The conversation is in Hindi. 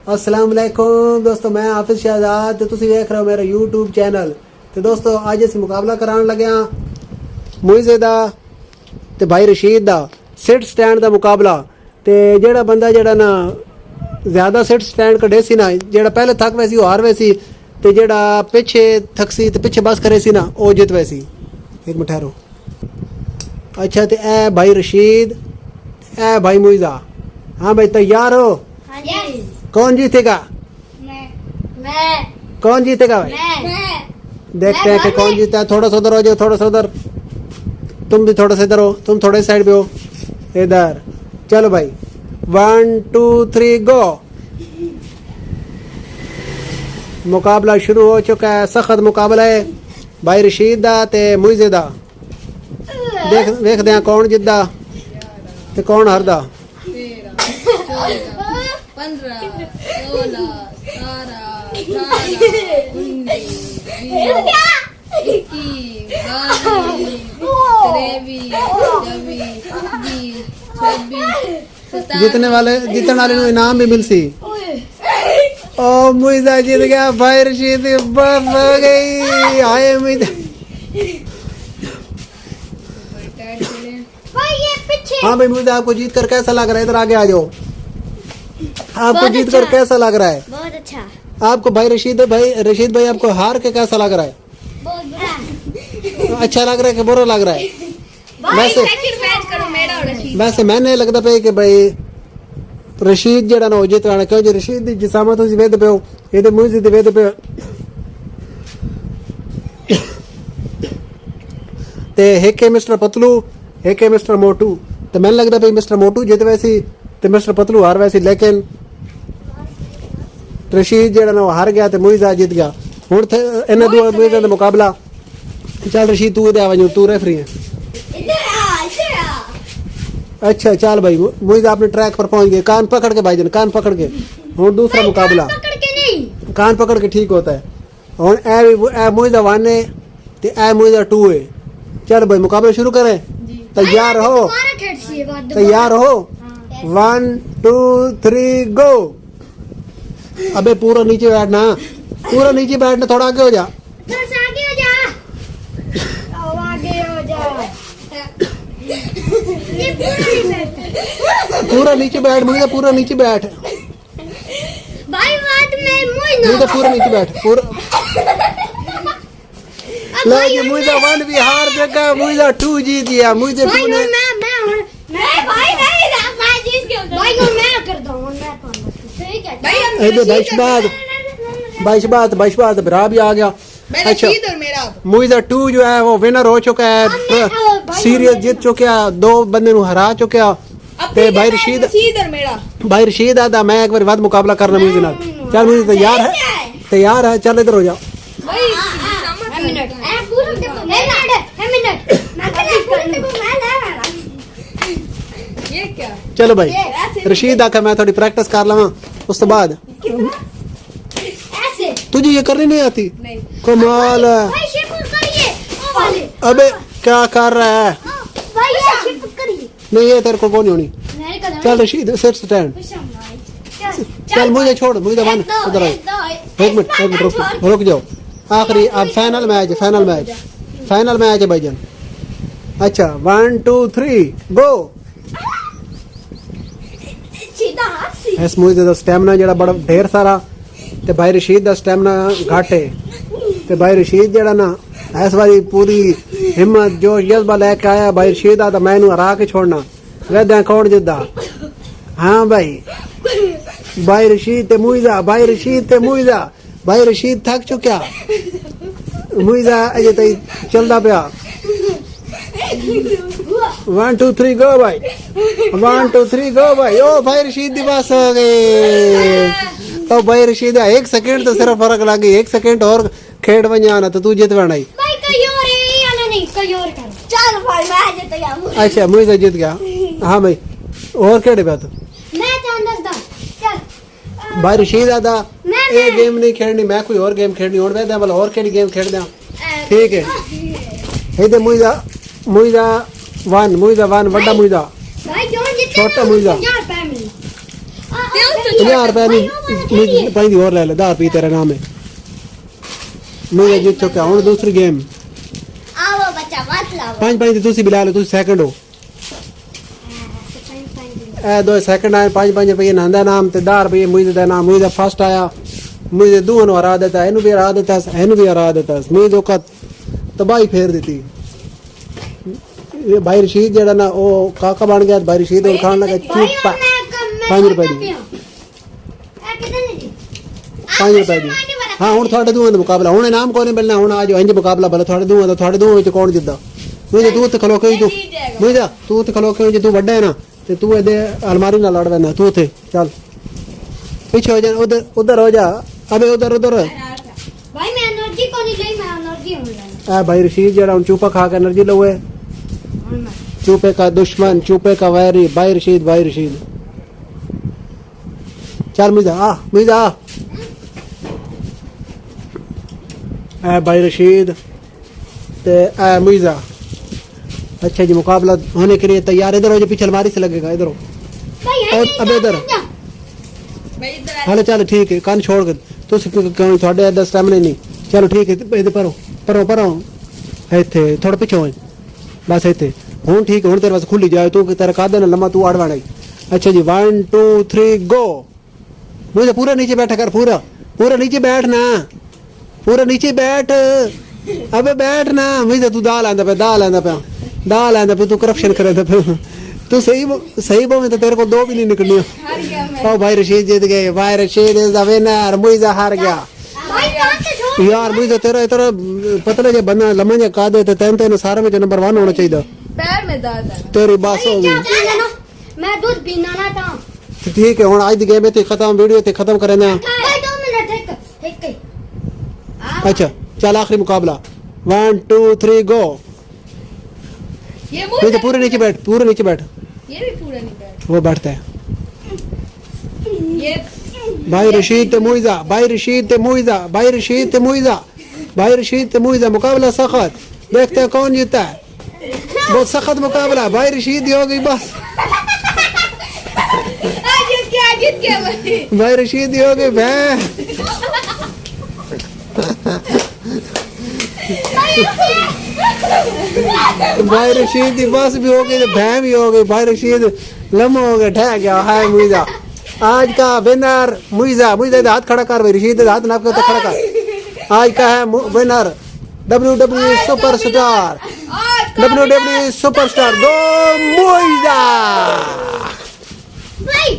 अस्सलाम वालेकुम दोस्तों, मैं हाफिज शहजाद ते तुसी देख रहे हो मेरा यूट्यूब चैनल। तो दोस्तों अज असीं मुकाबला कराने लगे हाँ मुइज़े दा ते भाई रशीद दा सिट स्टैंड दा मुकाबला। ते जेड़ा बंदा जेड़ा ना ज़्यादा सिट स्टैंड कढे सी ना, जेड़ा पहले थक वैसी वो हार वैसी, ते जेड़ा पिछे थकसी ते पिछे बस करे सी ना वो जित वैसी। एक मिनट ठहरो। अच्छा ते ए भाई रशीद, ए भाई मुइज़ा। हाँ भाई तैयार हो? हाँ जी। कौन जीतेगा? मैं कौन जीतेगा भाई? देखते हैं कि कौन जीता है। थोड़ा सा उधर हो जाओ, थोड़ा सा उधर। तुम भी थोड़ा सा इधर हो, तुम थोड़े साइड पे हो इधर। चलो भाई 1 2 3 गो। मुकाबला शुरू हो चुका है, सख्त मुकाबला है भाई रशीद दा ते मुइज़े दा। देखते हैं कौन जितदा ते कौन हारदा। 15 16 17 18 19 जीतने वाले इनाम भी मिल सी। ओ मुइज़ा जीत गया, भाई रशीद गई। आए मुइज़ा। हाँ भाई मुइज़ा, आपको जीत कर कैसा लग रहा है? इधर आगे आ जाओ। आपको जीत कर कैसा लग रहा है? बहुत अच्छा। आपको भाई रशीद भाई आपको हार के कैसा लग रहा है? बहुत बुरा। अच्छा लग रहा है कि बुरा लग रहा है? वैसे मैंने लगता पे कि भाई रशीद जेड़ा ना हो जितना, क्यों जो रशीद दी जिसामा तुसी वेद पे हो, ये तो मुइज़े दी वेद पे हो। ते एक है मिस्टर पतलू, एक है मिस्टर मोटू। तो मैंने लगता भाई मिस्टर मोटू जित वैसी ते मिस्टर पतलू हार वैसी, लेकिन रशीद जेड़ा ना हार गया ते मुइज़ा जीत गया। हुण इन्हां दो मुइज़ा दा मुकाबला। चल रशीद तू इधर आ वजो, तू रेफरी है। अच्छा चल भाई मुइज़ा अपने ट्रैक पर पहुंच गए। कान पकड़ के भाईजान, कान पकड़ के। हुण दूसरा मुकाबला कान पकड़ के ठीक होता है। हुण ए मुइज़ा 1 है ते ए मुइज़ा 2 है। चल भाई मुकाबला शुरू करें। तैयार हो? तैयार हो? 1 2 3 गो। अबे पूरा नीचे बैठना, पूरा नीचे बैठना, थोड़ा आगे हो जा। पूरा नीचे बैठ मुझे, पूरा नीचे बैठ भाई बात में मुझे, पूरा नीचे बैठ पूरा। लेकिन मुझे 1 भी हार देगा, मुझे 2 जीत गया। मुझे 2 ने बाईशबाद भरा भी आ गया। अच्छा मुइज़ा 2 जो है वो विनर हो चुका है, सीरीज जीत चुका है, 2 बंदे नु हरा चुका है। ते भाई रशीद आदा मैं एक बार बाद मुकाबला करना मुइज़े नाल। चल मुइज़े तैयार है? तैयार है, चल इधर हो जा। चलो भाई रशीद आका मैं थोड़ी प्रैक्टिस कर लवा, उस तो बाद। तुझे ये करनी नहीं आती? कमाल है। अबे क्या कर रहा है? नहीं ये तेरे को कौन होनी। चल रशीद सिट स्टैंड। चल मुझे छोड़, मुझे वन उधर आई। एक मिनट रुक जाओ। आखिरी अब फाइनल मैच है भाईजान। अच्छा 1 2 3 गो। इस मुइज़े दा स्टैमिना जेड़ा बड़ा ढेर सारा, ते भाई रशीद दा स्टैमिना घट है। ते भाई रशीद जेड़ा ना इस बारी पूरी हिम्मत जोश जज्बा लेके आया। भाई रशीद आ मैं इन्हू हरा के छोड़ना। वेदा कौन जिद्दा? हाँ भाई रशीद ते मुइज़ा, भाई रशीद थक चुका। मुइज़ा अजे तई चलदा पिया। 1 2 3 गो भाई, 1 2 3 गो भाई। ओ भाई रशीद दी बस हो गई। तो भाई रशीद 1 सेकंड तो सिर्फ फर्क लग गई। 1 सेकंड और खेड वना तो तू जीत बना। अच्छा मुइज़ा जीत गया। हाँ भाई और केड़े पे तू? भाई रशीद आदा ये गेम नहीं खेलनी, मैं कोई और गेम खेलनी। और वेदा वाला और केड़ी गेम खेल दे। ठीक है इधर मुइज़ा 1 मुइज़ा 1 बड़ा मुइज़ा छोटा मुइज़ा। 50 रुपए नहीं 5 और ले ले 10 रुपये तेरा नाम है मुझे जीत चुका हूँ दूसरी गेम आओ बच्चा बात लाओ 5 तुसी भी ला लो तुसी सेकंड हो ए 2 सेकंड आए 5 रुपये नंदा नाम ते 10 रुपये मुझे दा नाम मुझे फर्स्ट आया मुझे दून हरा देता एनु भी हरा देता एनु भी हरा देता मुझे धोखा तबाही फेर देती ये भाई रशीद जेड़ा ना ओ काका बन गया भाई रशीद और खान लगा चुप 5 रुपए दी 5 रुपए दी हाँ हूँ थोड़े दूर मुकाबला हूँ इनाम को नहीं मिलना हूँ आज इंज मुकाबला भले थोड़े दूर तो थोड़े दूर कौन जिद्दा मुझे तू खलो के तू मुझे तू खलो के तू बड़ा है ना ते तू ए अलमारी ना लड़ देना तू थे चल पीछे हो जा उधर उधर हो जा अबे उधर उधर भाई मैं एनर्जी को नहीं ली मैं एनर्जी हूं आ भाई रशीद जरा चूपा खा के एनर्जी लो है चूपे का दुश्मन चूपे का वैरी भाई रशीद चल मुझे आ भाई रशीद ते मुइजा अच्छा जी मुकाबला होने के लिए तैयार इधर हो जो पीछे अलमारी से लगेगा इधर हो अबे इधर भाई इधर आ हेलो चलो ठीक है कान छोड़ के तो थोड़े 10 टाइम नहीं चलो ठीक है इधर परो इतने थोड़ा पीछे हो बस इतने हूँ ठीक है हूँ तेरे पास खुली जाए तू तेरा का देना लम्मा तू आड़वाड़ा अच्छा जी 1 2 3 गो मुझे पूरा नीचे बैठा कर पूरा नीचे बैठ ना पूरा नीचे बैठ अबे बैठ ना मुझे तू दाल आंदा पे तू करप्शन करे तू सही बोल तो तेरे को 2 भी नहीं निकलनी हार गया मैं ओ भाई रशीद जीत गए भाई रशीद इज द विनर मुझे हार गया भाई कहां से छोड़ यार मुझे तेरा पतले जे बंदा लम्बे जे का दे तेन सारे में नंबर 1 होना चाहिए पैर में दर्द है तेरी बस हो गई मैं दूध पीना ना था तो ठीक है हुन आज दी गेम ते खत्म वीडियो ते खत्म करने भाई 2 मिनट एक अच्छा चल आखिरी मुकाबला 1 2 3 गो ये मुझे पूरे नीचे बैठ ये भी पूरा नहीं बैठ वो बैठता है ये भाई रशीद ते मुइजा मुकाबला सख्त देखते हैं कौन जीता है बहुत सख्त मुकाबला भाई रशीद ही हो गई बस जीत गया भाई रशीद ही हो गई बहन भाई रशीद की बस भी हो गई बहन भी हो गई भाई रशीद लम्हा हो गया ठह गया हाय मुइजा आज का विनर मुइजा हाथ खड़ा कर भाई रशीद हाथ नाप के खड़ा कर आज का है winner WWE superstar WWE superstar गो मुइजा भाई